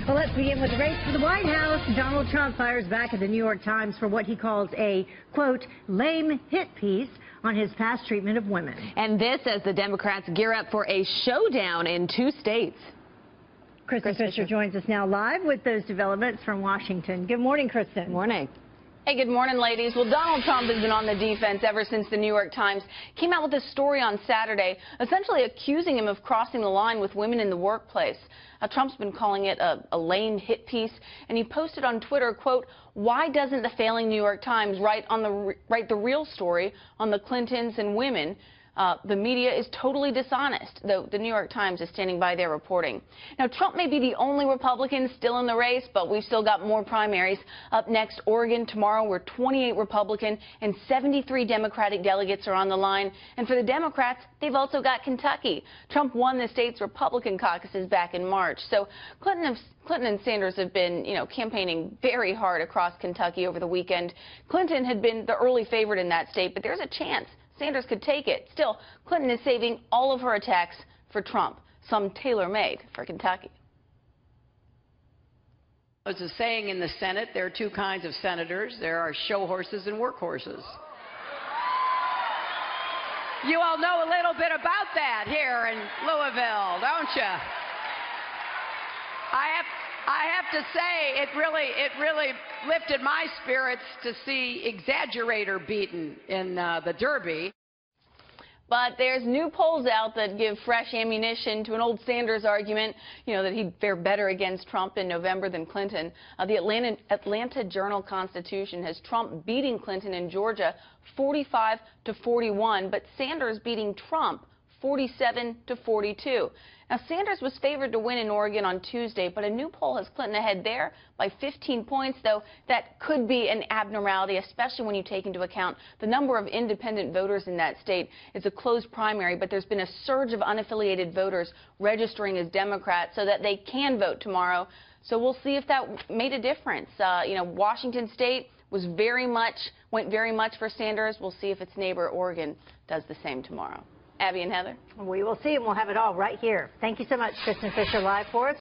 Well, let's begin with the race for the White House. Donald Trump fires back at the New York Times for what he calls a, quote, lame hit piece on his past treatment of women. And this as the Democrats gear up for a showdown in 2 states. Kristen Fisher joins us now live with those developments from Washington. Good morning, Kristen. Morning. Hey, good morning, ladies. Well, Donald Trump has been on the defense ever since the New York Times came out with a story on Saturday, essentially accusing him of crossing the line with women in the workplace. Trump's been calling it a lame hit piece, and he posted on Twitter, quote, why doesn't the failing New York Times write the real story on the Clintons and women? The media is totally dishonest, though the New York Times is standing by their reporting. Now, Trump may be the only Republican still in the race, but we've still got more primaries. Up next, Oregon tomorrow, where 28 Republican and 73 Democratic delegates are on the line. And for the Democrats, they've also got Kentucky. Trump won the state's Republican caucuses back in March. So Clinton and Sanders have been, campaigning very hard across Kentucky over the weekend. Clinton had been the early favorite in that state, but there's a chance Sanders could take it. Still, Clinton is saving all of her attacks for Trump, some tailor-made for Kentucky. There's a saying in the Senate, there are 2 kinds of senators. There are show horses and workhorses. You all know a little bit about that here in Louisville, don't you? I have to say, it really lifted my spirits to see Exaggerator beaten in the Derby. But there's new polls out that give fresh ammunition to an old Sanders argument, that he'd fare better against Trump in November than Clinton. The Atlanta Journal-Constitution has Trump beating Clinton in Georgia 45-41, but Sanders beating Trump 47-42. Now, Sanders was favored to win in Oregon on Tuesday, but a new poll has Clinton ahead there by 15 points, though that could be an abnormality, especially when you take into account the number of independent voters in that state. It's a closed primary, but there's been a surge of unaffiliated voters registering as Democrats so that they can vote tomorrow. So we'll see if that made a difference. Washington State went very much for Sanders. We'll see if its neighbor Oregon does the same tomorrow. Abby and Heather. We will see, and we'll have it all right here. Thank you so much, Kristen Fisher, live for us.